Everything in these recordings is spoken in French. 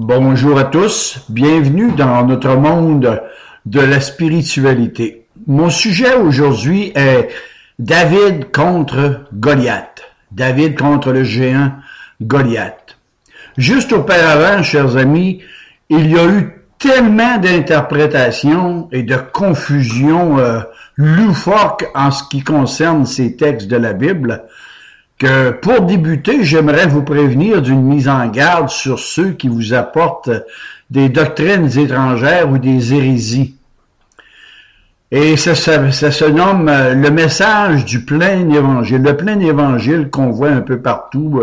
Bonjour à tous, bienvenue dans notre monde de la spiritualité. Mon sujet aujourd'hui est David contre Goliath. David contre le géant Goliath. Juste auparavant, chers amis, il y a eu tellement d'interprétations et de confusions loufoques en ce qui concerne ces textes de la Bible que pour débuter, j'aimerais vous prévenir d'une mise en garde sur ceux qui vous apportent des doctrines étrangères ou des hérésies. Et ça se nomme le message du plein évangile. Le plein évangile qu'on voit un peu partout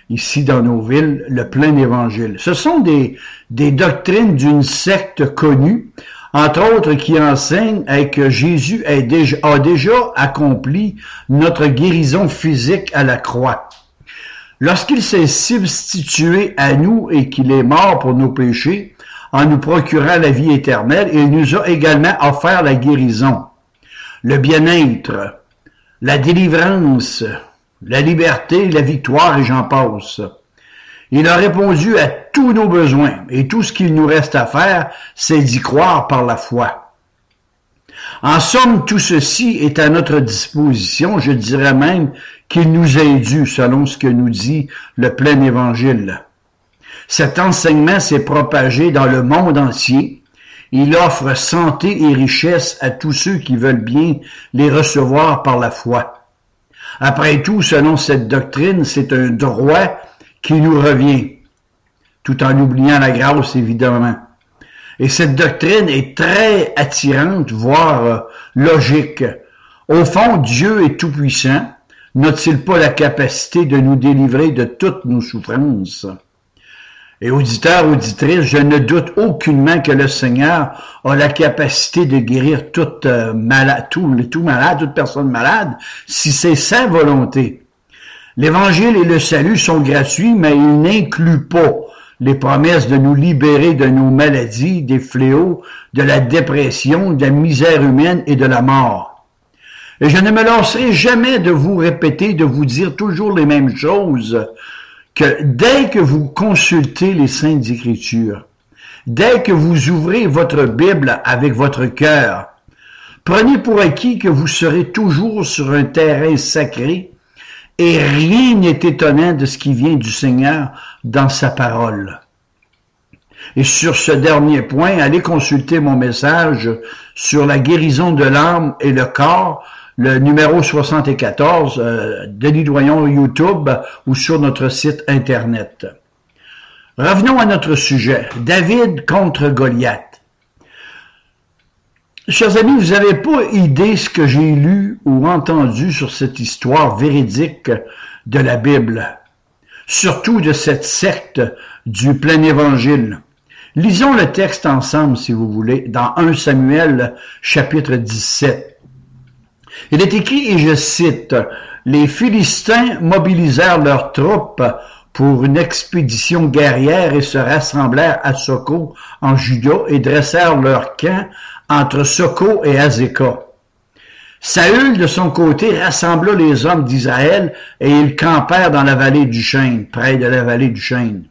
ici dans nos villes, le plein évangile. Ce sont des doctrines d'une secte connue, entre autres qui enseignent que Jésus a déjà accompli notre guérison physique à la croix. Lorsqu'il s'est substitué à nous et qu'il est mort pour nos péchés, en nous procurant la vie éternelle, il nous a également offert la guérison, le bien-être, la délivrance, la liberté, la victoire et j'en passe. Il a répondu à tous nos besoins et tout ce qu'il nous reste à faire, c'est d'y croire par la foi. En somme, tout ceci est à notre disposition, je dirais même qu'il nous est dû, selon ce que nous dit le plein évangile. Cet enseignement s'est propagé dans le monde entier. Il offre santé et richesse à tous ceux qui veulent bien les recevoir par la foi. Après tout, selon cette doctrine, c'est un droit qui nous revient, tout en oubliant la grâce, évidemment. Et cette doctrine est très attirante, voire logique. Au fond, Dieu est tout-puissant. N'a-t-il pas la capacité de nous délivrer de toutes nos souffrances? Et auditeurs, auditrices, je ne doute aucunement que le Seigneur a la capacité de guérir tout malade, toute personne malade, si c'est sa volonté. L'Évangile et le salut sont gratuits, mais ils n'incluent pas les promesses de nous libérer de nos maladies, des fléaux, de la dépression, de la misère humaine et de la mort. Et je ne me lasserai jamais de vous répéter, de vous dire toujours les mêmes choses, que dès que vous consultez les Saintes Écritures, dès que vous ouvrez votre Bible avec votre cœur, prenez pour acquis que vous serez toujours sur un terrain sacré et rien n'est étonnant de ce qui vient du Seigneur dans sa parole. Et sur ce dernier point, allez consulter mon message sur la guérison de l'âme et le corps, le numéro 74, Denis Doyon YouTube ou sur notre site Internet. Revenons à notre sujet, David contre Goliath. Chers amis, vous n'avez pas idée ce que j'ai lu ou entendu sur cette histoire véridique de la Bible, surtout de cette secte du plein évangile. Lisons le texte ensemble, si vous voulez, dans 1 Samuel, chapitre 17. Il est écrit, et je cite, « Les Philistins mobilisèrent leurs troupes pour une expédition guerrière et se rassemblèrent à Soko en Juda et dressèrent leur camp entre Soko et Azekah. Saül, de son côté, rassembla les hommes d'Israël et ils campèrent dans la vallée du Chêne, près de la vallée du Chêne.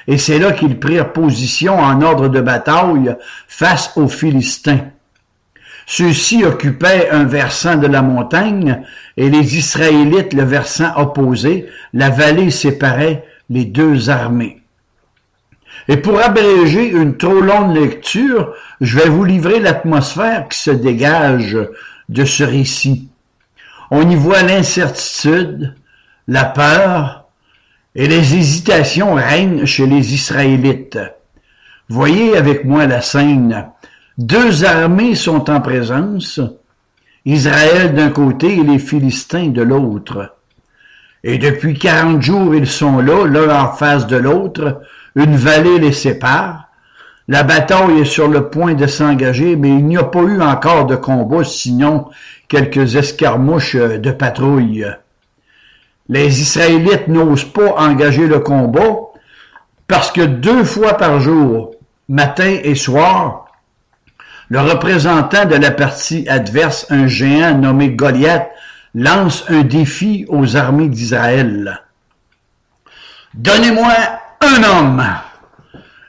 Et c'est là qu'ils prirent position en ordre de bataille face aux Philistins. Ceux-ci occupaient un versant de la montagne et les Israélites le versant opposé. La vallée séparait les deux armées. Et pour abréger une trop longue lecture, je vais vous livrer l'atmosphère qui se dégage de ce récit. On y voit l'incertitude, la peur et les hésitations règnent chez les Israélites. Voyez avec moi la scène. Deux armées sont en présence, Israël d'un côté et les Philistins de l'autre. Et depuis 40 jours, ils sont là, l'un en face de l'autre, une vallée les sépare. La bataille est sur le point de s'engager, mais il n'y a pas eu encore de combat, sinon quelques escarmouches de patrouille. Les Israélites n'osent pas engager le combat parce que 2 fois par jour, matin et soir, le représentant de la partie adverse, un géant nommé Goliath, lance un défi aux armées d'Israël. « Donnez-moi un homme !»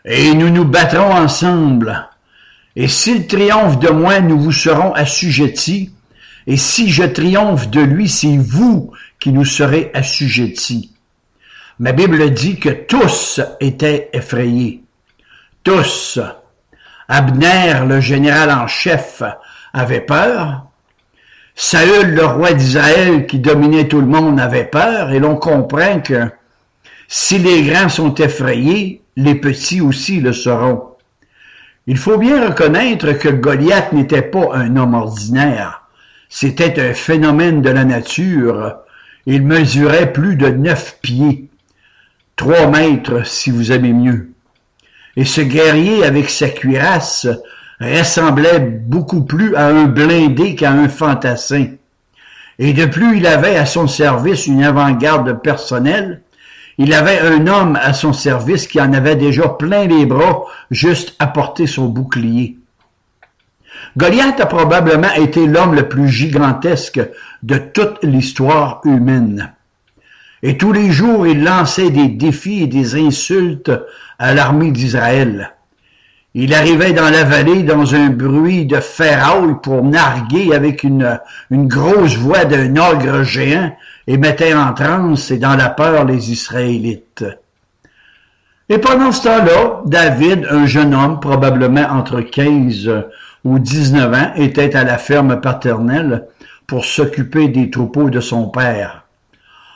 et nous nous battrons ensemble. Et s'il triomphe de moi, nous vous serons assujettis, et si je triomphe de lui, c'est vous qui nous serez assujettis. Ma Bible dit que tous étaient effrayés. Tous. Abner, le général en chef, avait peur. Saül, le roi d'Israël qui dominait tout le monde, avait peur. Et l'on comprend que si les grands sont effrayés, les petits aussi le seront. Il faut bien reconnaître que Goliath n'était pas un homme ordinaire. C'était un phénomène de la nature. Il mesurait plus de 9 pieds. 3 mètres, si vous aimez mieux. Et ce guerrier, avec sa cuirasse, ressemblait beaucoup plus à un blindé qu'à un fantassin. Et de plus, il avait à son service une avant-garde personnelle. Il avait un homme à son service qui en avait déjà plein les bras, juste à porter son bouclier. Goliath a probablement été l'homme le plus gigantesque de toute l'histoire humaine. Et tous les jours, il lançait des défis et des insultes à l'armée d'Israël. Il arrivait dans la vallée dans un bruit de ferraille pour narguer avec une grosse voix d'un ogre géant et mettait en transe et dans la peur les Israélites. Et pendant ce temps-là, David, un jeune homme, probablement entre 15 ou 19 ans, était à la ferme paternelle pour s'occuper des troupeaux de son père.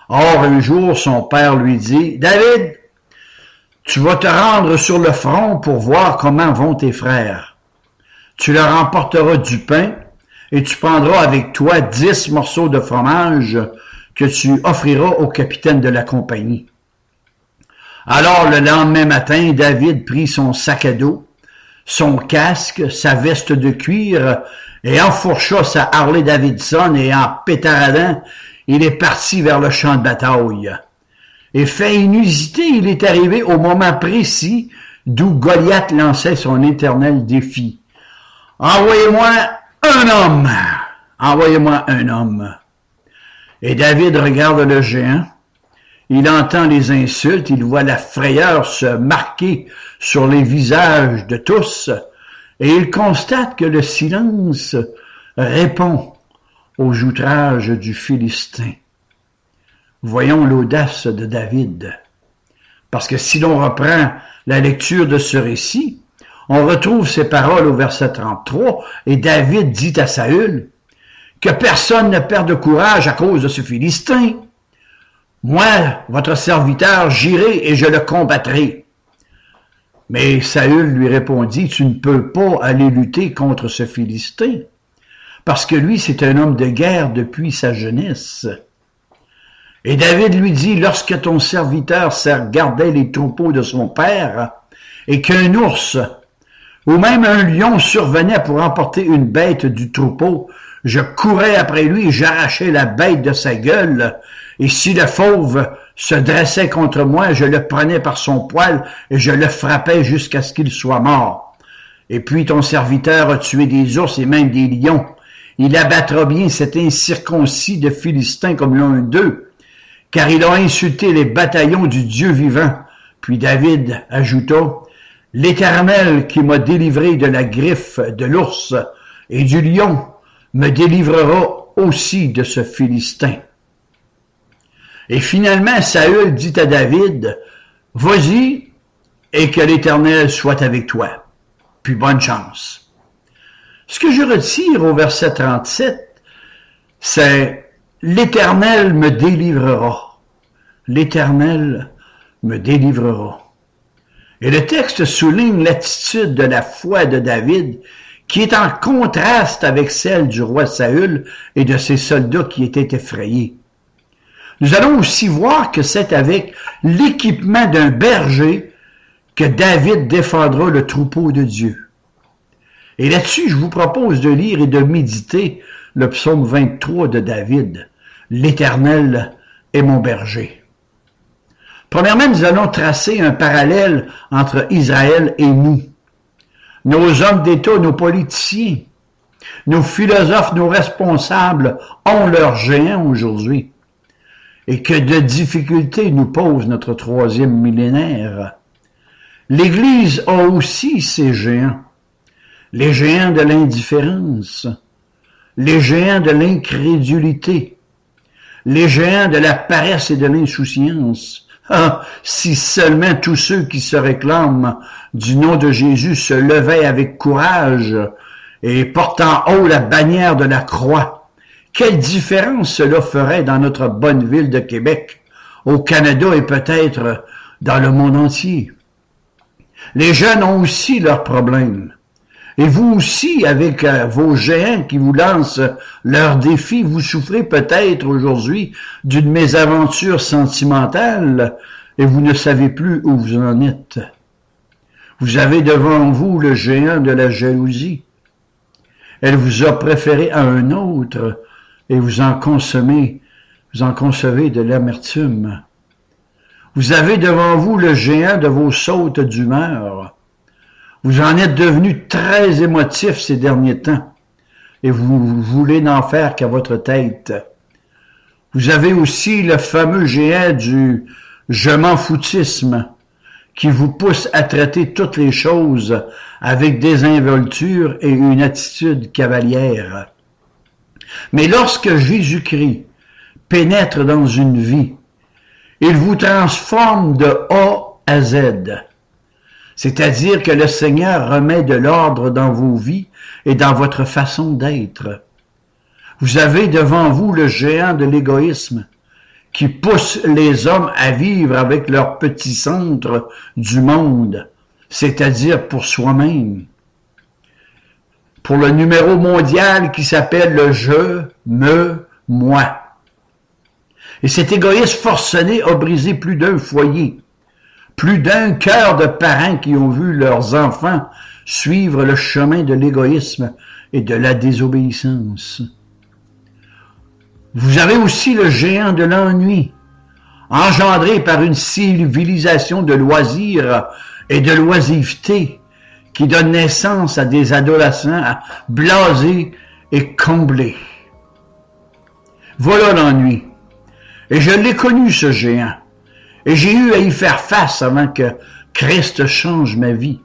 Or, un jour, son père lui dit « David, tu vas te rendre sur le front pour voir comment vont tes frères. Tu leur emporteras du pain et tu prendras avec toi 10 morceaux de fromage que tu offriras au capitaine de la compagnie. » Alors, le lendemain matin, David prit son sac à dos, son casque, sa veste de cuir et enfourcha sa Harley-Davidson et en pétaradant, il est parti vers le champ de bataille. Et fait inusité, il est arrivé au moment précis d'où Goliath lançait son éternel défi. « Envoyez-moi un homme! Envoyez-moi un homme! » Et David regarde le géant. Il entend les insultes, il voit la frayeur se marquer sur les visages de tous, et il constate que le silence répond aux outrages du Philistin. Voyons l'audace de David. Parce que si l'on reprend la lecture de ce récit, on retrouve ces paroles au verset 33, et David dit à Saül, « Que personne ne perde courage à cause de ce Philistin. Moi, votre serviteur, j'irai et je le combattrai. » Mais Saül lui répondit, « Tu ne peux pas aller lutter contre ce Philistin, parce que lui, c'est un homme de guerre depuis sa jeunesse. » Et David lui dit, « Lorsque ton serviteur gardait les troupeaux de son père, et qu'un ours ou même un lion survenait pour emporter une bête du troupeau, je courais après lui et j'arrachais la bête de sa gueule, et si le fauve se dressait contre moi, je le prenais par son poil et je le frappais jusqu'à ce qu'il soit mort. Et puis ton serviteur a tué des ours et même des lions. Il abattra bien cet incirconcis de Philistins comme l'un d'eux, car il a insulté les bataillons du Dieu vivant. » Puis David ajouta, « L'Éternel qui m'a délivré de la griffe de l'ours et du lion me délivrera aussi de ce Philistin. » Et finalement, Saül dit à David, « Vas-y et que l'Éternel soit avec toi. Puis bonne chance. » Ce que je retire au verset 37, c'est « L'Éternel me délivrera. L'Éternel me délivrera. » Et le texte souligne l'attitude de la foi de David qui est en contraste avec celle du roi Saül et de ses soldats qui étaient effrayés. Nous allons aussi voir que c'est avec l'équipement d'un berger que David défendra le troupeau de Dieu. Et là-dessus, je vous propose de lire et de méditer le psaume 23 de David. « L'Éternel est mon berger. » Premièrement, nous allons tracer un parallèle entre Israël et nous. Nos hommes d'État, nos politiciens, nos philosophes, nos responsables ont leurs géants aujourd'hui. Et que de difficultés nous pose notre troisième millénaire. L'Église a aussi ses géants. Les géants de l'indifférence, les géants de l'incrédulité, les géants de la paresse et de l'insouciance. Ah, si seulement tous ceux qui se réclament du nom de Jésus se levaient avec courage et portant haut la bannière de la croix, quelle différence cela ferait dans notre bonne ville de Québec, au Canada et peut-être dans le monde entier. Les jeunes ont aussi leurs problèmes. Et vous aussi, avec vos géants qui vous lancent leurs défis, vous souffrez peut-être aujourd'hui d'une mésaventure sentimentale et vous ne savez plus où vous en êtes. Vous avez devant vous le géant de la jalousie. Elle vous a préféré à un autre et vous en concevez de l'amertume. Vous avez devant vous le géant de vos sautes d'humeur. Vous en êtes devenu très émotif ces derniers temps et vous voulez n'en faire qu'à votre tête. Vous avez aussi le fameux géant du « je m'en foutisme » qui vous pousse à traiter toutes les choses avec désinvolture et une attitude cavalière. Mais lorsque Jésus-Christ pénètre dans une vie, il vous transforme de A à Z. C'est-à-dire que le Seigneur remet de l'ordre dans vos vies et dans votre façon d'être. Vous avez devant vous le géant de l'égoïsme qui pousse les hommes à vivre avec leur petit centre du monde, c'est-à-dire pour soi-même. Pour le numéro mondial qui s'appelle le « je, me, moi ». Et cet égoïsme forcené a brisé plus d'un foyer. Plus d'un cœur de parents qui ont vu leurs enfants suivre le chemin de l'égoïsme et de la désobéissance. Vous avez aussi le géant de l'ennui, engendré par une civilisation de loisirs et de l'oisiveté qui donne naissance à des adolescents blasés et comblés. Voilà l'ennui. Et je l'ai connu, ce géant. Et j'ai eu à y faire face avant que Christ change ma vie.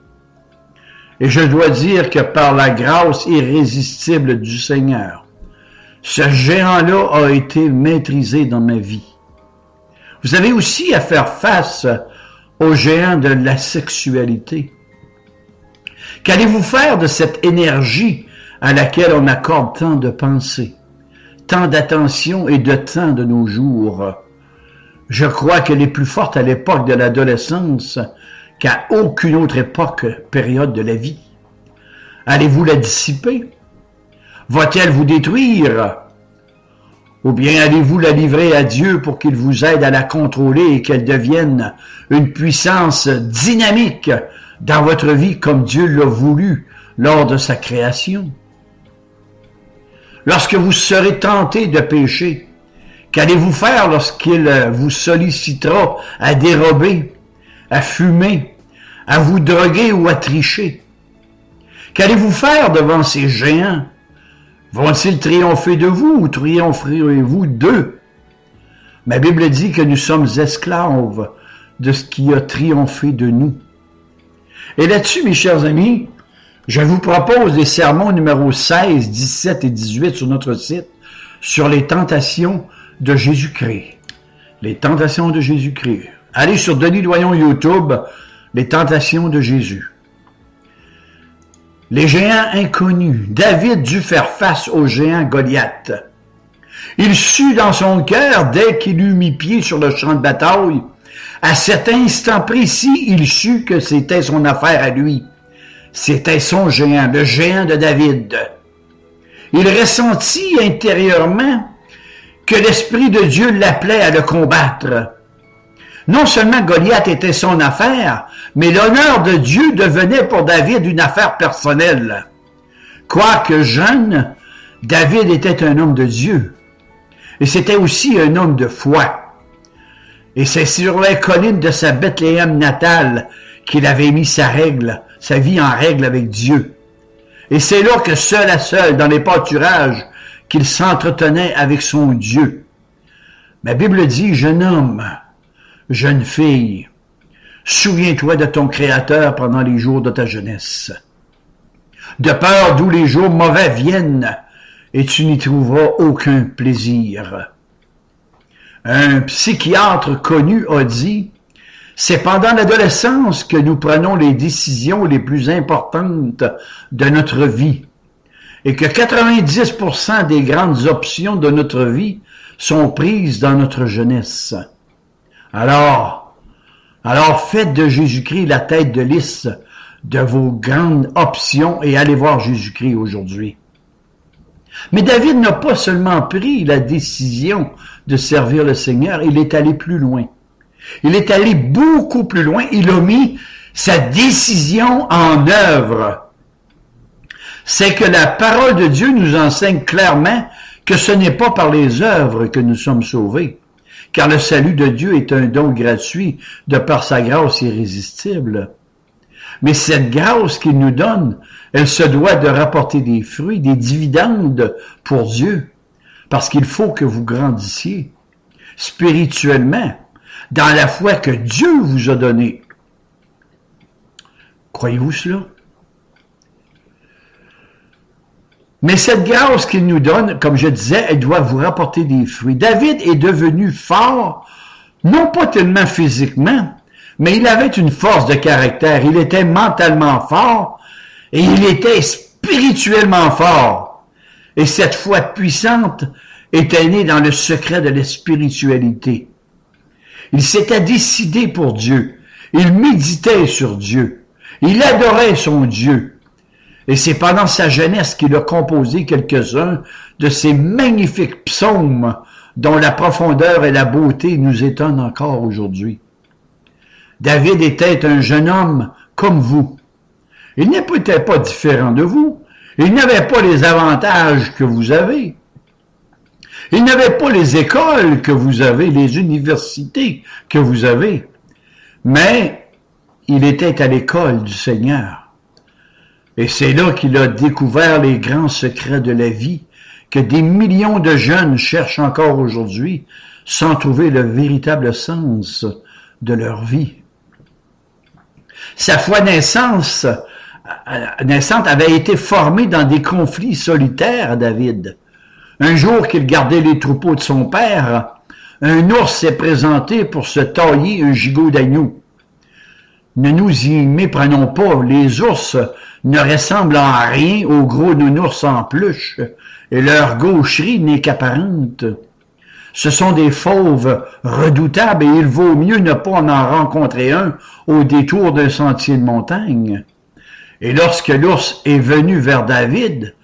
Et je dois dire que par la grâce irrésistible du Seigneur, ce géant-là a été maîtrisé dans ma vie. Vous avez aussi à faire face au géant de la sexualité. Qu'allez-vous faire de cette énergie à laquelle on accorde tant de pensée, tant d'attention et de temps de nos jours? Je crois qu'elle est plus forte à l'époque de l'adolescence qu'à aucune autre époque, période de la vie. Allez-vous la dissiper? Va-t-elle vous détruire? Ou bien allez-vous la livrer à Dieu pour qu'il vous aide à la contrôler et qu'elle devienne une puissance dynamique dans votre vie comme Dieu l'a voulu lors de sa création? Lorsque vous serez tenté de pécher, qu'allez-vous faire lorsqu'il vous sollicitera à dérober, à fumer, à vous droguer ou à tricher? Qu'allez-vous faire devant ces géants? Vont-ils triompher de vous ou triompherez-vous d'eux? Ma Bible dit que nous sommes esclaves de ce qui a triomphé de nous. Et là-dessus, mes chers amis, je vous propose les sermons numéros 16, 17 et 18 sur notre site sur les tentations de Jésus-Christ. Les tentations de Jésus-Christ. Allez sur Denis Doyon YouTube, les tentations de Jésus. Les géants inconnus. David dut faire face au géant Goliath. Il sut dans son cœur, dès qu'il eut mis pied sur le champ de bataille, à cet instant précis, il sut que c'était son affaire à lui. C'était son géant, le géant de David. Il ressentit intérieurement que l'Esprit de Dieu l'appelait à le combattre. Non seulement Goliath était son affaire, mais l'honneur de Dieu devenait pour David une affaire personnelle. Quoique jeune, David était un homme de Dieu. Et c'était aussi un homme de foi. Et c'est sur les collines de sa Bethléem natale qu'il avait mis sa vie en règle avec Dieu. Et c'est là que seul à seul, dans les pâturages, qu'il s'entretenait avec son Dieu. Ma Bible dit, jeune homme, jeune fille, Souviens-toi de ton Créateur pendant les jours de ta jeunesse. De peur d'où les jours mauvais viennent, et tu n'y trouveras aucun plaisir. Un psychiatre connu a dit, « C'est pendant l'adolescence que nous prenons les décisions les plus importantes de notre vie, et que 90% des grandes options de notre vie sont prises dans notre jeunesse. Alors faites de Jésus-Christ la tête de liste de vos grandes options et allez voir Jésus-Christ aujourd'hui. » Mais David n'a pas seulement pris la décision de servir le Seigneur, il est allé plus loin. Il est allé beaucoup plus loin, il a mis sa décision en œuvre. C'est que la parole de Dieu nous enseigne clairement que ce n'est pas par les œuvres que nous sommes sauvés, car le salut de Dieu est un don gratuit de par sa grâce irrésistible. Mais cette grâce qu'il nous donne, elle se doit de rapporter des fruits, des dividendes pour Dieu, parce qu'il faut que vous grandissiez spirituellement dans la foi que Dieu vous a donnée. Croyez-vous cela? Mais cette grâce qu'il nous donne, comme je disais, elle doit vous rapporter des fruits. David est devenu fort, non pas tellement physiquement, mais il avait une force de caractère. Il était mentalement fort et il était spirituellement fort. Et cette foi puissante était née dans le secret de la spiritualité. Il s'était décidé pour Dieu. Il méditait sur Dieu. Il adorait son Dieu. Et c'est pendant sa jeunesse qu'il a composé quelques-uns de ces magnifiques psaumes dont la profondeur et la beauté nous étonnent encore aujourd'hui. David était un jeune homme comme vous. Il n'était pas différent de vous. Il n'avait pas les avantages que vous avez. Il n'avait pas les écoles que vous avez, les universités que vous avez. Mais il était à l'école du Seigneur. Et c'est là qu'il a découvert les grands secrets de la vie que des millions de jeunes cherchent encore aujourd'hui sans trouver le véritable sens de leur vie. Sa foi naissante avait été formée dans des conflits solitaires à David. Un jour qu'il gardait les troupeaux de son père, un ours s'est présenté pour se tailler un gigot d'agneau. Ne nous y méprenons pas, les ours ne ressemblent en rien aux gros nounours en peluche, et leur gaucherie n'est qu'apparente. Ce sont des fauves redoutables et il vaut mieux ne pas en rencontrer un au détour d'un sentier de montagne. Et lorsque l'ours est venu vers David,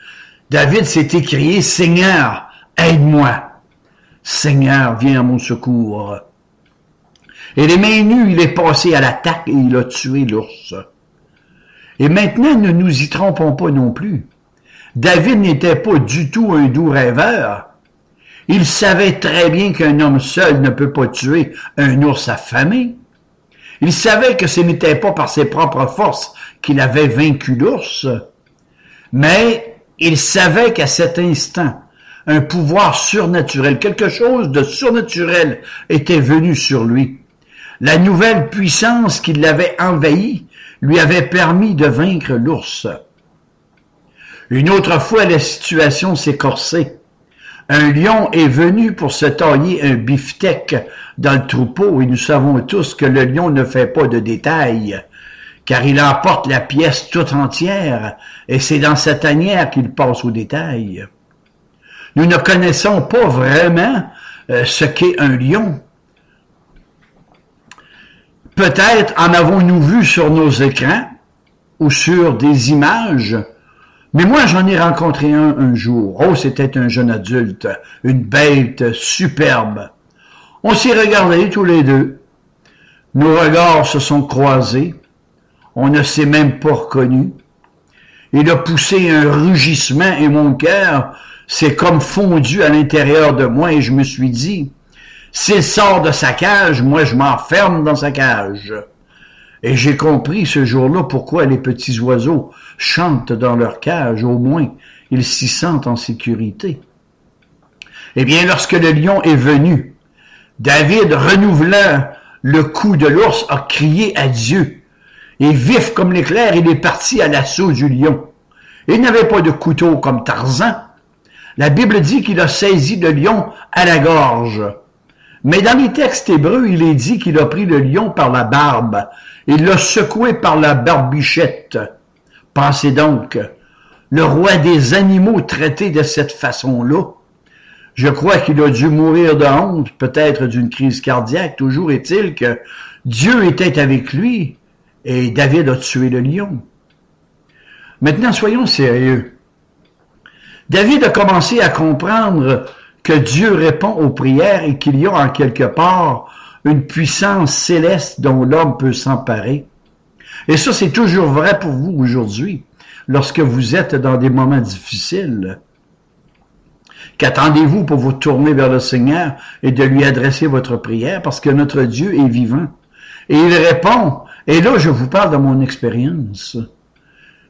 David s'est écrié « Seigneur, aide-moi! Seigneur, viens à mon secours! » Et les mains nues, il est passé à l'attaque et il a tué l'ours. Et maintenant, ne nous y trompons pas non plus. David n'était pas du tout un doux rêveur. Il savait très bien qu'un homme seul ne peut pas tuer un ours affamé. Il savait que ce n'était pas par ses propres forces qu'il avait vaincu l'ours, mais il savait qu'à cet instant, un pouvoir surnaturel, quelque chose de surnaturel était venu sur lui. La nouvelle puissance qui l'avait envahi lui avait permis de vaincre l'ours. Une autre fois, la situation s'est corsée. Un lion est venu pour se tailler un beefsteak dans le troupeau et nous savons tous que le lion ne fait pas de détails, car il emporte la pièce toute entière et c'est dans sa tanière qu'il passe au détail. Nous ne connaissons pas vraiment ce qu'est un lion. Peut-être en avons-nous vu sur nos écrans ou sur des images, mais moi j'en ai rencontré un jour. Oh, c'était un jeune adulte, une bête superbe. On s'est regardés tous les deux. Nos regards se sont croisés. On ne s'est même pas reconnus. Il a poussé un rugissement et mon cœur s'est comme fondu à l'intérieur de moi et je me suis dit, s'il sort de sa cage, moi je m'enferme dans sa cage. Et j'ai compris ce jour-là pourquoi les petits oiseaux chantent dans leur cage, au moins ils s'y sentent en sécurité. Eh bien, lorsque le lion est venu, David renouvela le cou de l'ours a crié à Dieu. Et vif comme l'éclair, il est parti à l'assaut du lion. Il n'avait pas de couteau comme Tarzan. La Bible dit qu'il a saisi le lion à la gorge. Mais dans les textes hébreux, il est dit qu'il a pris le lion par la barbe. Il l'a secoué par la barbichette. Pensez donc, le roi des animaux traité de cette façon-là. Je crois qu'il a dû mourir de honte, peut-être d'une crise cardiaque. Toujours est-il que Dieu était avec lui et David a tué le lion. Maintenant, soyons sérieux. David a commencé à comprendre que Dieu répond aux prières et qu'il y a en quelque part une puissance céleste dont l'homme peut s'emparer. Et ça, c'est toujours vrai pour vous aujourd'hui, lorsque vous êtes dans des moments difficiles. Qu'attendez-vous pour vous tourner vers le Seigneur et de lui adresser votre prière, parce que notre Dieu est vivant. Et il répond, et là, je vous parle de mon expérience.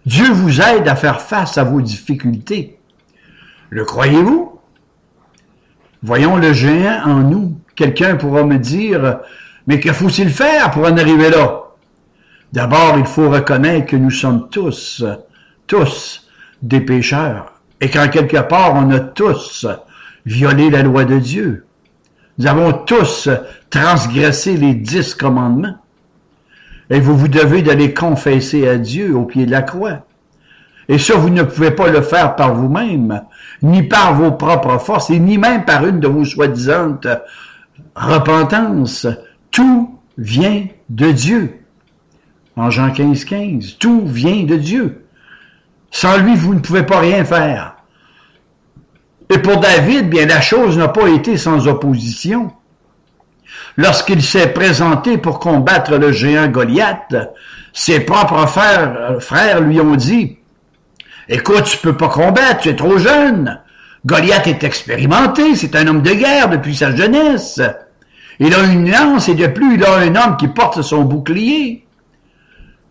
Dieu vous aide à faire face à vos difficultés. Le croyez-vous? Voyons le géant en nous. Quelqu'un pourra me dire, mais que faut-il faire pour en arriver là? D'abord, il faut reconnaître que nous sommes tous des pécheurs. Et qu'en quelque part, on a tous violé la loi de Dieu. Nous avons tous transgressé les 10 commandements. Et vous devez d'aller confesser à Dieu au pied de la croix. Et ça, vous ne pouvez pas le faire par vous-même, ni par vos propres forces, et ni même par une de vos soi-disant repentances. Tout vient de Dieu. En Jean 15, tout vient de Dieu. Sans lui, vous ne pouvez pas rien faire. Et pour David, bien, la chose n'a pas été sans opposition. Lorsqu'il s'est présenté pour combattre le géant Goliath, ses propres frères lui ont dit, « Écoute, tu peux pas combattre, tu es trop jeune. Goliath est expérimenté, c'est un homme de guerre depuis sa jeunesse. Il a une lance et de plus, il a un homme qui porte son bouclier. »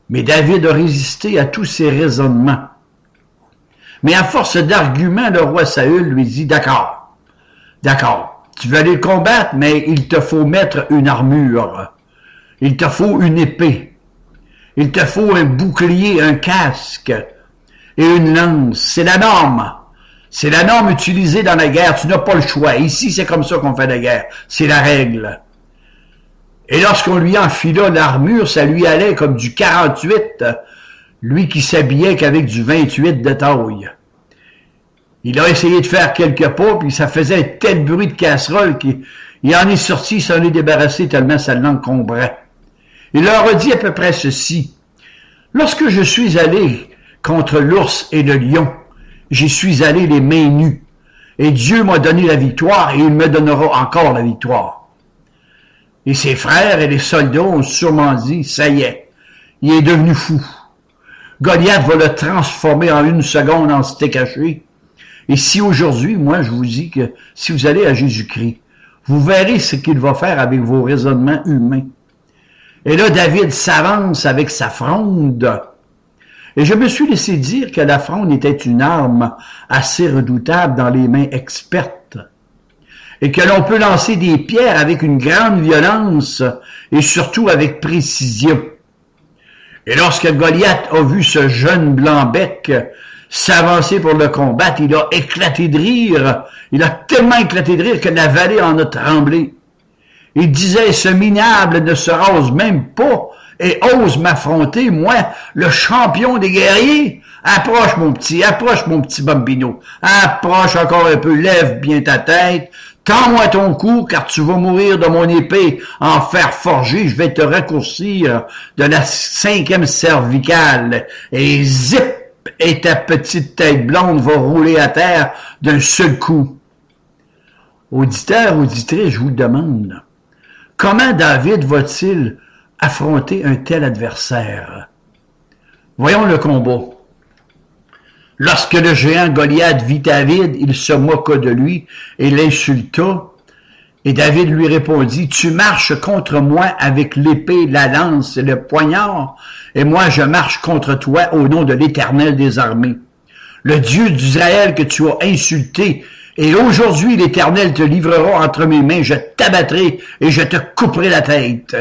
Mais David a résisté à tous ces raisonnements. Mais à force d'arguments, le roi Saül lui dit, « D'accord, tu veux aller le combattre, mais il te faut mettre une armure. Il te faut une épée. Il te faut un bouclier, un casque et une lance. C'est la norme. C'est la norme utilisée dans la guerre. Tu n'as pas le choix. Ici, c'est comme ça qu'on fait la guerre. C'est la règle. » Et lorsqu'on lui enfila l'armure, ça lui allait comme du 48, lui qui s'habillait qu'avec du 28 de taille. Il a essayé de faire quelques pas, puis ça faisait un tel bruit de casserole qu'il en est sorti, il s'en est débarrassé tellement ça l'encombrait. Il leur a dit à peu près ceci. « Lorsque je suis allé contre l'ours et le lion, j'y suis allé les mains nues, et Dieu m'a donné la victoire, et il me donnera encore la victoire. » Et ses frères et les soldats ont sûrement dit, « Ça y est, il est devenu fou. Goliath va le transformer en une seconde en steak haché. » Et si aujourd'hui, moi, je vous dis que si vous allez à Jésus-Christ, vous verrez ce qu'il va faire avec vos raisonnements humains. Et là, David s'avance avec sa fronde. Et je me suis laissé dire que la fronde était une arme assez redoutable dans les mains expertes. Et que l'on peut lancer des pierres avec une grande violence et surtout avec précision. Et lorsque Goliath a vu ce jeune blanc-bec s'avancer pour le combattre, il a éclaté de rire. Il a tellement éclaté de rire que la vallée en a tremblé. Il disait, ce minable ne se rase même pas et ose m'affronter, moi, le champion des guerriers. Approche mon petit bambino. Approche encore un peu, lève bien ta tête. Tends-moi ton cou, car tu vas mourir de mon épée en fer forgé. Je vais te raccourcir de la 5e cervicale. Et zip! Et ta petite tête blonde va rouler à terre d'un seul coup. Auditeurs, auditrices, je vous le demande, comment David va-t-il affronter un tel adversaire? Voyons le combat. Lorsque le géant Goliath vit David, il se moqua de lui et l'insulta. Et David lui répondit, « Tu marches contre moi avec l'épée, la lance et le poignard, et moi je marche contre toi au nom de l'Éternel des armées. Le Dieu d'Israël que tu as insulté Et aujourd'hui, l'Éternel te livrera entre mes mains, je t'abattrai et je te couperai la tête.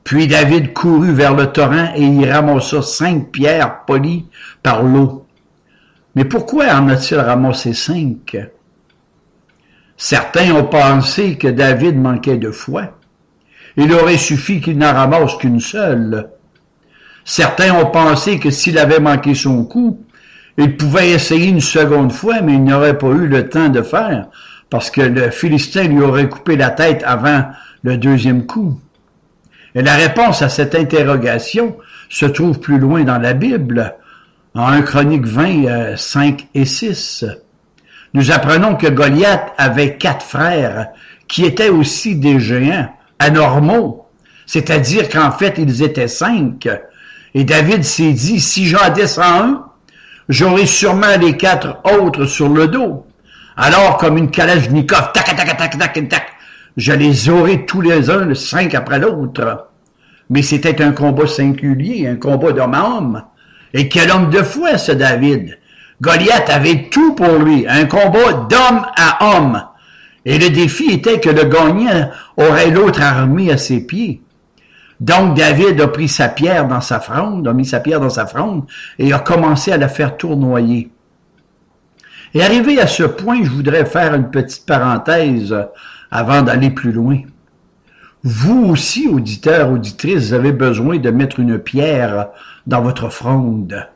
Puis David courut vers le torrent et y ramassa 5 pierres polies par l'eau. Mais pourquoi en a-t-il ramassé 5? Certains ont pensé que David manquait de foi. Il aurait suffi qu'il n'en ramasse qu'une seule. Certains ont pensé que s'il avait manqué son coup, il pouvait essayer une seconde fois, mais il n'aurait pas eu le temps de faire, parce que le Philistin lui aurait coupé la tête avant le deuxième coup. Et la réponse à cette interrogation se trouve plus loin dans la Bible, en 1 Chronique 20, 5 et 6. Nous apprenons que Goliath avait 4 frères, qui étaient aussi des géants anormaux, c'est-à-dire qu'en fait, ils étaient 5. Et David s'est dit, si j'en descends un, j'aurai sûrement les 4 autres sur le dos. Alors, comme une Kalachnikov, tac, tac, tac, tac, tac, je les aurai tous les uns, 5 après l'autre. Mais c'était un combat singulier, un combat d'homme à homme. Et quel homme de foi, ce David! Goliath avait tout pour lui, un combat d'homme à homme. Et le défi était que le gagnant aurait l'autre armée à ses pieds. Donc David a pris sa pierre dans sa fronde, a mis sa pierre dans sa fronde et a commencé à la faire tournoyer. Et arrivé à ce point, je voudrais faire une petite parenthèse avant d'aller plus loin. Vous aussi, auditeurs, auditrices, avez besoin de mettre une pierre dans votre fronde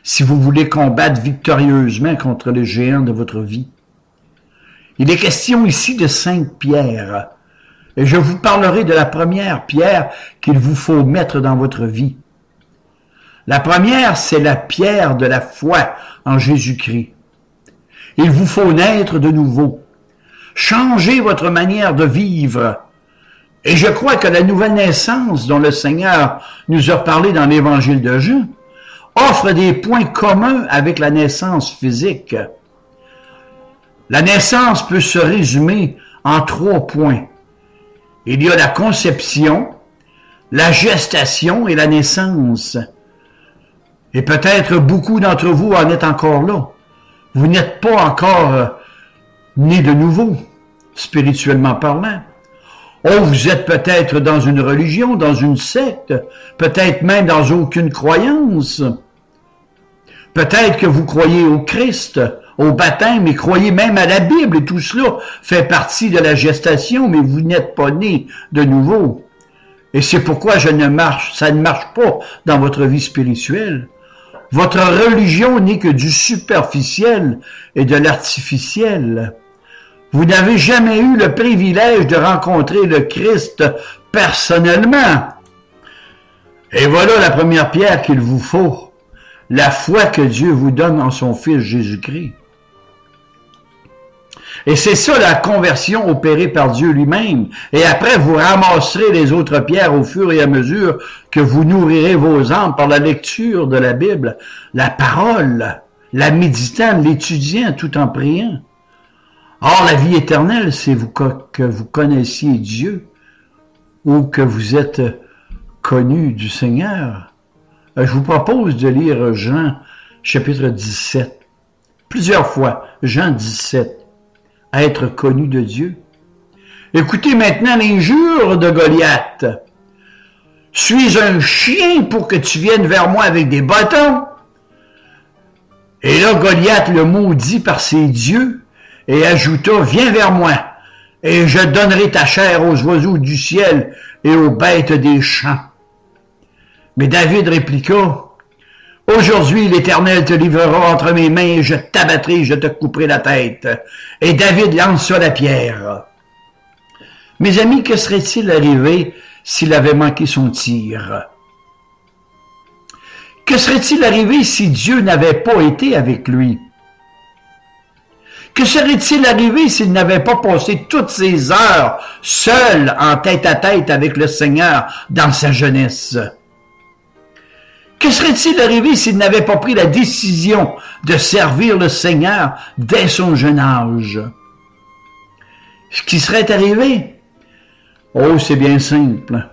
si vous voulez combattre victorieusement contre les géants de votre vie. Il est question ici de 5 pierres. Et je vous parlerai de la première pierre qu'il vous faut mettre dans votre vie. La première, c'est la pierre de la foi en Jésus-Christ. Il vous faut naître de nouveau. Changez votre manière de vivre. Et je crois que la nouvelle naissance dont le Seigneur nous a parlé dans l'Évangile de Jean offre des points communs avec la naissance physique. La naissance peut se résumer en 3 points. Il y a la conception, la gestation et la naissance. Et peut-être beaucoup d'entre vous en êtes encore là. Vous n'êtes pas encore nés de nouveau, spirituellement parlant. Oh, vous êtes peut-être dans une religion, dans une secte, peut-être même dans aucune croyance. Peut-être que vous croyez au Christ, au baptême, et croyez même à la Bible, et tout cela fait partie de la gestation, mais vous n'êtes pas nés de nouveau. Et c'est pourquoi ça ne marche pas dans votre vie spirituelle. Votre religion n'est que du superficiel et de l'artificiel. Vous n'avez jamais eu le privilège de rencontrer le Christ personnellement. Et voilà la première pierre qu'il vous faut. La foi que Dieu vous donne en son Fils Jésus-Christ. Et c'est ça la conversion opérée par Dieu lui-même. Et après, vous ramasserez les autres pierres au fur et à mesure que vous nourrirez vos âmes par la lecture de la Bible, la parole, la méditant, l'étudiant tout en priant. Or, la vie éternelle, c'est que vous connaissiez Dieu ou que vous êtes connu du Seigneur. Je vous propose de lire Jean chapitre 17. Plusieurs fois, Jean 17. Être connu de Dieu. Écoutez maintenant l'injure de Goliath. Suis-je un chien pour que tu viennes vers moi avec des bâtons? Et là, Goliath le maudit par ses dieux et ajouta, viens vers moi, et je donnerai ta chair aux oiseaux du ciel et aux bêtes des champs. Mais David répliqua, aujourd'hui l'Éternel te livrera entre mes mains et je t'abattrai, je te couperai la tête. Et David lança la pierre. Mes amis, que serait-il arrivé s'il avait manqué son tir? Que serait-il arrivé si Dieu n'avait pas été avec lui? Que serait-il arrivé s'il n'avait pas passé toutes ces heures seul en tête à tête avec le Seigneur dans sa jeunesse? Que serait-il arrivé s'il n'avait pas pris la décision de servir le Seigneur dès son jeune âge? Ce qui serait arrivé? Oh, c'est bien simple.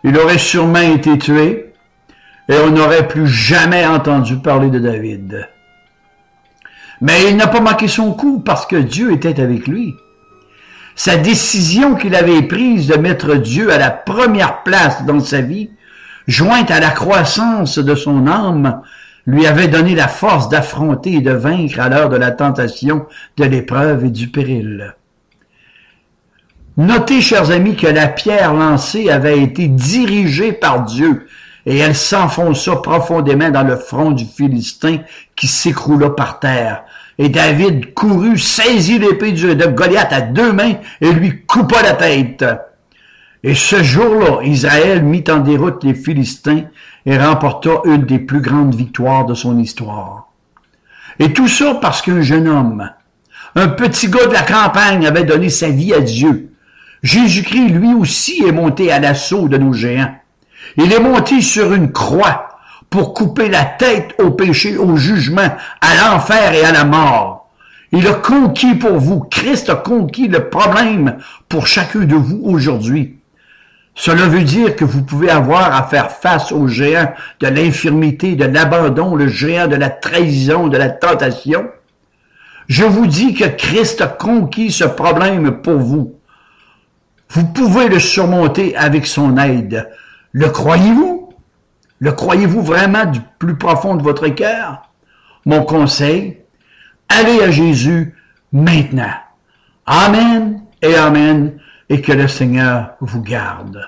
Il aurait sûrement été tué et on n'aurait plus jamais entendu parler de David. Mais il n'a pas manqué son coup parce que Dieu était avec lui. Sa décision qu'il avait prise de mettre Dieu à la première place dans sa vie, jointe à la croissance de son âme, lui avait donné la force d'affronter et de vaincre à l'heure de la tentation, de l'épreuve et du péril. Notez, chers amis, que la pierre lancée avait été dirigée par Dieu et elle s'enfonça profondément dans le front du Philistin qui s'écroula par terre. Et David courut, saisit l'épée de Goliath à 2 mains et lui coupa la tête. Et ce jour-là, Israël mit en déroute les Philistins et remporta une des plus grandes victoires de son histoire. Et tout ça parce qu'un jeune homme, un petit gars de la campagne, avait donné sa vie à Dieu. Jésus-Christ, lui aussi, est monté à l'assaut de nos géants. Il est monté sur une croix pour couper la tête au péché, au jugement, à l'enfer et à la mort. Il a conquis pour vous. Christ a conquis le problème pour chacun de vous aujourd'hui. Cela veut dire que vous pouvez avoir à faire face au géant de l'infirmité, de l'abandon, le géant de la trahison, de la tentation. Je vous dis que Christ a conquis ce problème pour vous. Vous pouvez le surmonter avec son aide. Le croyez-vous? Le croyez-vous vraiment du plus profond de votre cœur? Mon conseil, allez à Jésus maintenant. Amen et amen, et que le Seigneur vous garde.